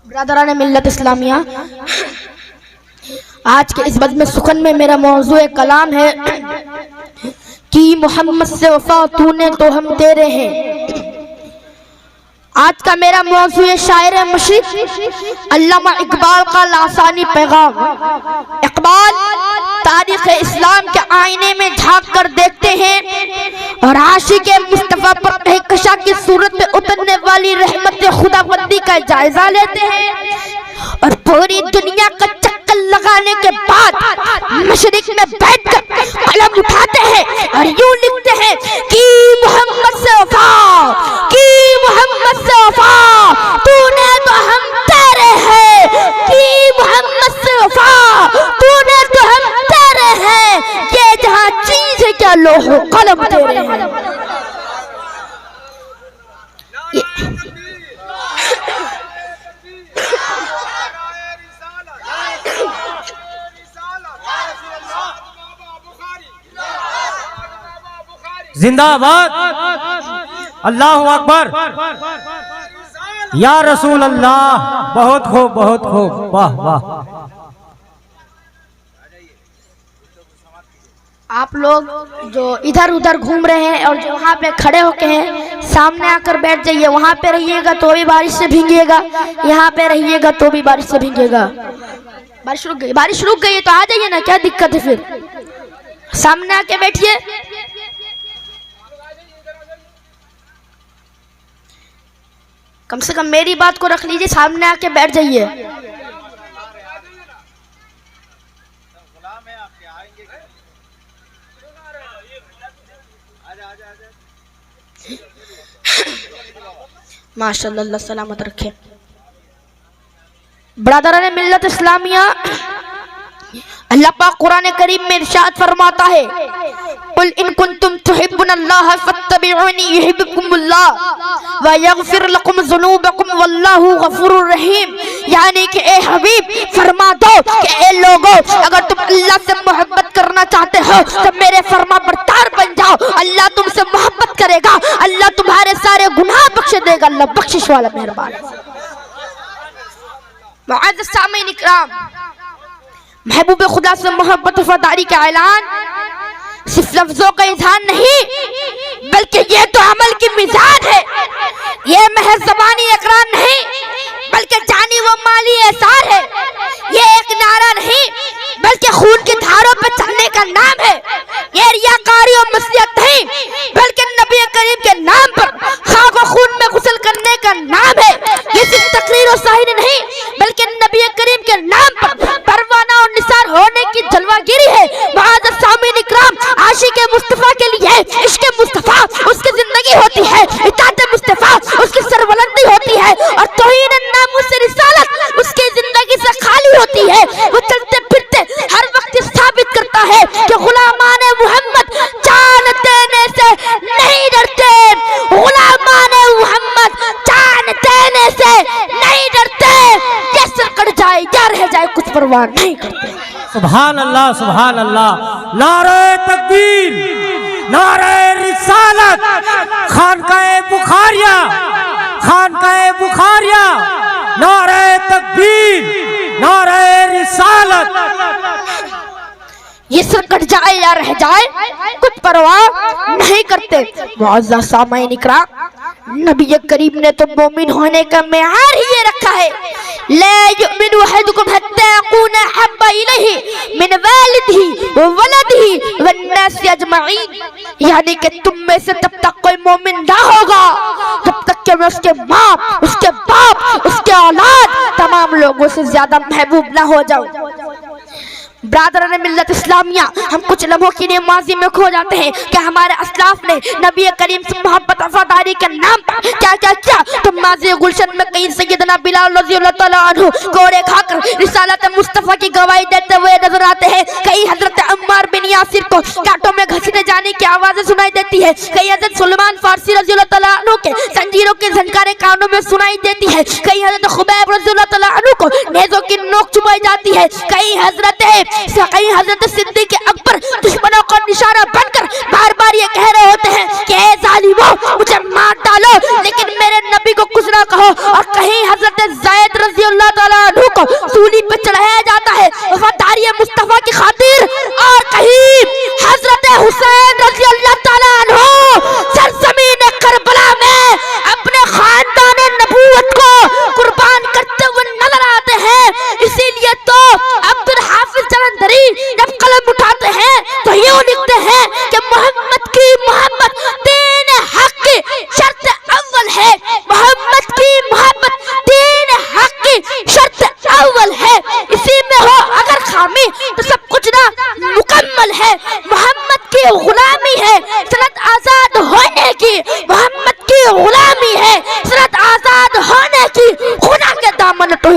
برادران ملت اسلامیہ، آج کے اس بزم سخن میں میرا موضوع کلام ہے کہ محمد سے وفا تو نے تو ہم تیرے ہیں۔ آج کا میرا موضوع شاعر مشرق علامہ اقبال کا لاسانی پیغام۔ اقبال تاریخ اسلام کے آئینے میں جھانک کر دیکھتے ہیں اور عاشق مصطفیٰ پر کہکشاں کی صورت میں اترنے والی رحمت خدا بندی کا جائزہ لیتے ہیں اور پوری دنیا کا چکر لگانے کے بعد مشرق میں بیٹھ کر قلم اٹھاتے ہیں اور یوں لکھتے ہیں کہ محمد سے وفا، کہ محمد سے وفا تو نے تو ہم تیرے ہیں، کہ محمد سے وفا تو نے تو ہم تیرے ہیں، یہ جہاں چیز ہے کیا لوح و قلم تیرے ہیں۔ زندہ باد، اللہ اکبر، یا رسول اللہ، بہت خوب بہت خوب، واہ واہ۔ آپ لوگ جو ادھر ادھر گھوم رہے ہیں اور جو وہاں پہ کھڑے ہو کے ہیں سامنے آ کر بیٹھ جائیے، وہاں پہ رہیے گا تو بھی بارش سے بھیگے گا، یہاں پہ رہیے گا تو بھی بارش سے بھیگے گا۔ بارش رک گئی تو آ جائیے نا، کیا دقت ہے پھر؟ سامنے آ کے بیٹھیے۔ کم سے کم میری بات کو رکھ لیجئے، سامنے آ کے بیٹھ جائیے۔ ماشاءاللہ، اللہ سلامت رکھے۔ برادران ملت اسلامیہ، اللہ پاک قرآن کریم میں ارشاد فرماتا ہے قل ان کنتم تحبون اللہ فاتبعونی یحببکم اللہ ویغفر لکم ذنوبکم واللہ غفور الرحیم، یعنی کہ اے حبیب فرما دو کہ اے لوگوں اگر تم اللہ سے محبت کرنا چاہتے ہو تو میرے فرما بردار بن جاؤ، اللہ تم سے محبت کرے گا، اللہ تمہارے سارے گناہ بخش دے گا، اللہ بخشش والا مہربان۔ معزز سامعین اکرام، محبوب خدا سے محبت و وفاداری کا اعلان صرف لفظوں کا اظہار نہیں بلکہ یہ تو عمل کی مزاج ہے، یہ محض زبانی اقرار نہیں بلکہ جانی و مالی احسار ہے، یہ ایک نعرہ نہیں بلکہ خون کی دھاروں پہ چلنے کا نام ہے، یہ ریاکاری و معصیت نہیں بلکہ نبی کریم کے نام پر خاک و خون میں غسل کرنے کا نام ہے، یہ صرف تقریر و شاعری نہیں بلکہ نبی کریم کے نام پر پروانہ اور نثار ہونے کی جلوہ گیری ہے۔ معزز سامعین اکرام، عاشق مصطفیٰ کے لیے عشق مصطفیٰ اس کی زندگی ہوتی ہے، اطاعت مصطفیٰ اس کی سربلندی ہوتی ہے اور توہین ناموس رسالت اس کی زندگی سے خالی ہوتی ہے۔ وہ چلتے پھرتے ہر وقت ثابت کرتا ہے کہ غلامان محمد جان دینے سے نہیں ڈرتے، غلامان محمد جان دینے سے نہیں ڈرتے، کیسے کٹ جائے یا رہ جائے کچھ پرواہ نہیں کرتے۔ سبحان اللہ، سبحان اللہ، نعرہ تکبیر، نعرہ رسالت، خانقاہ بخاریہ، خانقاہ بخاریہ، نعرہ تکبیر، نعرہ رسالت۔ یہ سر کٹ جائے یا رہ جائے کچھ پرواہ نہیں کرتے۔ معزز سامعین اکرام، نبی کریم نے تو مومن ہونے کا معیار ہی یہ رکھا ہے، لا یؤمن احدکم حتی یکون احب الیہ من والدہ وولدہ والناس اجمعین، یعنی کہ تم میں سے تب تک کوئی مومن نہ ہوگا جب تک کہ میں اس کے ماں، اس کے باپ، اس کے اولاد تمام لوگوں سے زیادہ محبوب نہ ہو جاؤں۔ برادران ملت اسلامیہ، ہم کچھ لمحوں کے لیے ماضی میں کھو جاتے ہیں کہ ہمارے اسلاف نے نبی کریم سے محبت وفاداری کے نام پر کیا کیا کیا۔ تو ماضی گلشن میں کہیں سیدنا بلال رضی اللہ تعالیٰ عنہ کوڑے کھا کر رسالت مصطفیٰ کی گواہی دیتے ہوئے نظر آتے ہیں، کہیں حضرت عمار بن یاسر کو کانٹوں میں گھسیٹے جانے کی آوازیں سنائی دیتی ہے، کہیں حضرت سلمان فارسی رضی اللہ تعالیٰ عنہ کے زنجیروں کے جھنکاریں کانوں میں سنائی دیتی ہے، کہیں حضرت خبیب رضی اللہ تعالیٰ عنہ کو نیزوں کی نوک چبائی جاتی ہے، کہیں حضرت صدیق اکبر دشمنوں کا نشانہ بن کر بار بار یہ کہہ رہے ہوتے ہیں کہ اے ظالموں مجھے مار ڈالو لیکن میرے نبی کو کچھ نہ کہو، اور کہیں حضرت زید رضی اللہ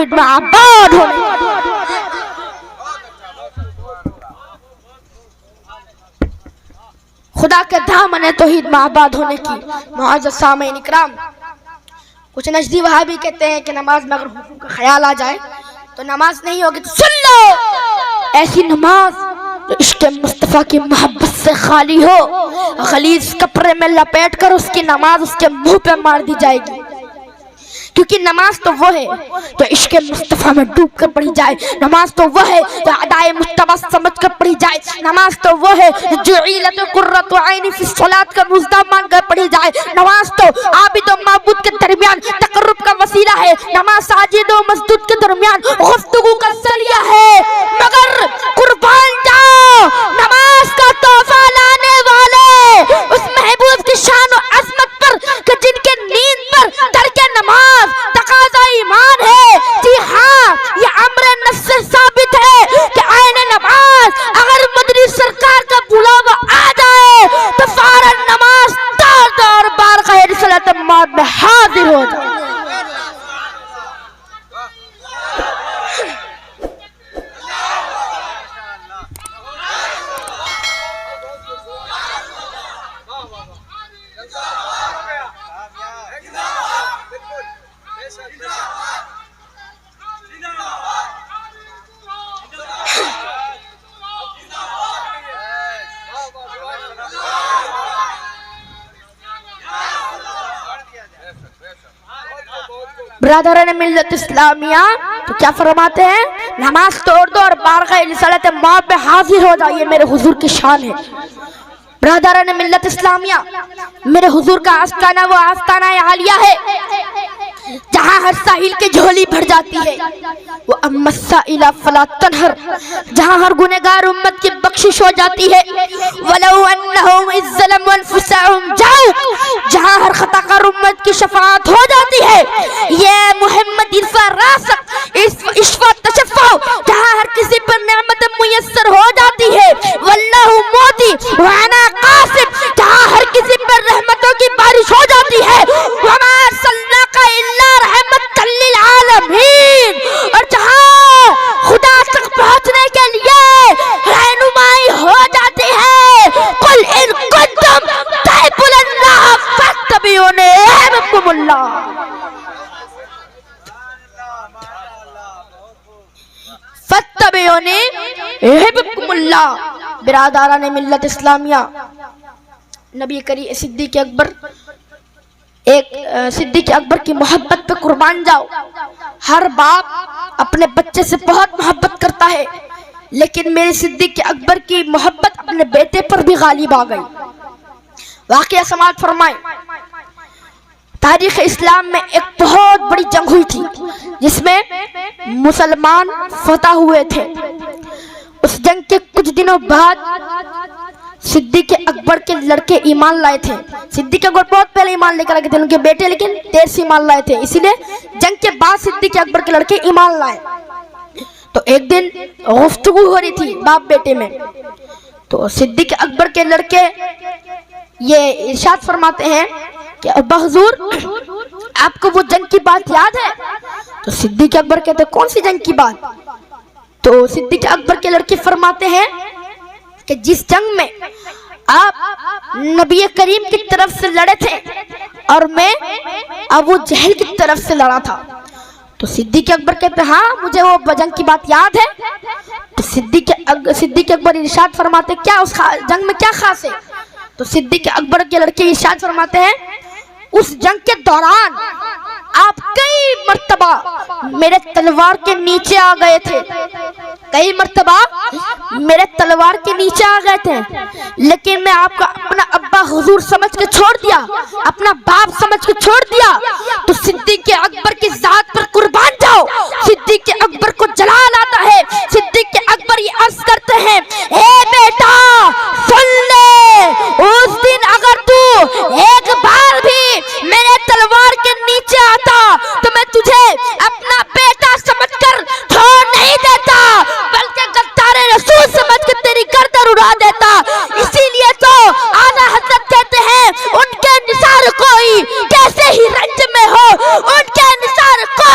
توحید میں آباد ہونے کی۔ خدا کے دامن توحید میں آباد ہونے کی۔ معزز سامعین اکرام، کچھ نجدی وہابی کہتے ہیں کہ نماز میں اگر حضور کا خیال آ جائے تو نماز نہیں ہوگی، تو سن لو، ایسی نماز جو عشق مصطفیٰ کی محبت سے خالی ہو، غلیظ کپڑے میں لپیٹ کر اس کی نماز اس کے منہ پہ مار دی جائے گی، کیونکہ نماز تو وہ ہے جو عشق مصطفیٰ میں ڈوب کر پڑھی جائے، نماز تو وہ ہے جو ادائے مجتبی سمجھ کر پڑھی جائے، نماز تو وہ ہے جو جعلت قرۃ عین فی الصلاۃ کا مزدہ مان کر پڑھی جائے، نماز تو عابد و معبود کے درمیان تقرب کا وسیلہ ہے، نماز ساجد و مسجود کے درمیان گفتگو کا ذریعہ ہے، مگر قربان جاؤ نماز کا تحفہ لانے والے اس محبوب کی شان و عظمت پر کہ جن کے نیند پر ترک نماز تقاضا ایمان ہے۔ جی ہاں، یہ امر نص سے ثابت ہے کہ عین نماز اگر مدنی سرکار کا بلاوا آ جائے تو فوراً نماز دار بارگاہ رسالت مآب میں حاضر ہو جائے۔ برادران ملت اسلامیہ تو کیا فرماتے ہیں؟ نماز توڑ دو اور بارگاہ رسالت مآب میں حاضر ہو جائیے، میرے حضور کی شان ہے۔ برادران ملت اسلامیہ، میرے حضور کا آستانہ وہ آستانہ عالیہ ہے جہاں ہر ساحل کی جھولی بھر جاتی ہے، وہ اما السائل فلا تنہر، جہاں ہر گنہگار امت کی بخشش ہو جاتی ہے، ولو انہم اذ ظلموا انفسہم جاؤک، جہاں ہر خطا کار امت کی شفاعت ہو جاتی ہے، یہ محمد عرفہ راسق اشفا تشفع، جہاں ہر کسی پر نعمت میسر ہو جاتی ہے، واللہ موتی وانا قاسم، جہاں ہر کسی پر رحمتوں کی بارش ہو جاتی ہے، وما ارسلناک الا رحمت للعالمین، اور جہاں خدا تک پہنچنے کے لیے رہنمائی ہو جاتی ہے، قل ان کنتم تحبون اللہ فاتبعونی یحببکم اللہ۔ فاتبعونی یحببکم اللہ۔ برادران ملت اسلامیہ، نبی کریم صدیق اکبر کی محبت پہ قربان جاؤ۔ ہر باپ اپنے بچے سے بہت محبت کرتا ہے، لیکن میرے صدیق اکبر کی محبت اپنے بیٹے پر بھی غالب آ گئی۔ واقعہ سماعت فرمائیں، تاریخ اسلام میں ایک بہت بڑی جنگ ہوئی تھی جس میں مسلمان فتح ہوئے تھے۔ اس جنگ کے کچھ دنوں بعد صدیق اکبر کے لڑکے ایمان لائے تھے۔ صدیق اکبر بہت پہلے ایمان لے کر آگے تھے، ان کے بیٹے لیکن دیر سے ایمان لائے تھے، اسی لیے جنگ کے بعد صدیق اکبر کے لڑکے ایمان لائے۔ تو ایک دن گفتگو ہو رہی تھی باپ بیٹے میں، تو صدیق اکبر کے لڑکے یہ ارشاد فرماتے ہیں کہ ابا حضور آپ کو وہ جنگ کی بات یاد ہے؟ تو صدیق اکبر کہتے ہیں کون سی جنگ کی بات؟ تو صدیق اکبر کے لڑکے فرماتے ہیں کہ جس جنگ میں آپ نبی کریم کی طرف سے لڑے تھے اور میں ابو جہل کی طرف سے لڑا تھا۔ تو صدیق اکبر کہتے ہیں ہاں مجھے وہ جنگ کی بات یاد ہے۔ تو صدیق اکبر ارشاد فرماتے ہیں کیا اس جنگ میں کیا خاص ہے؟ تو صدیق اکبر کے لڑکے ارشاد فرماتے ہیں اس جنگ کے دوران آپ کئی مرتبہ میرے تلوار کے نیچے آ گئے تھے، کئی مرتبہ میرے تلوار کے نیچے آ گئے تھے، لیکن میں آپ کا اپنا ابا حضور سمجھ کے چھوڑ دیا، اپنا باپ سمجھ کے چھوڑ دیا۔ تو صدیق اکبر کی ذات پر قربان جاؤ، صدیق اکبر کو جلال آتا ہے۔ صدیق اکبر یہ عرض کرتے ہیں اے بیٹا سن لے، اس دن اگر تو ایک بار بھی میرے تلوار کے نیچے آتا تو میں تجھے اپنا بیٹا سمجھ کر چھوڑ نہیں دیتا، بلکہ غدار رسول سمجھ کر تیری گردن اڑا دیتا۔ اسی لیے تو اعلیٰ حضرت کہتے ہیں ان کے نثار کوئی کیسے ہی رنج میں ہو، ان کے نثار کوئی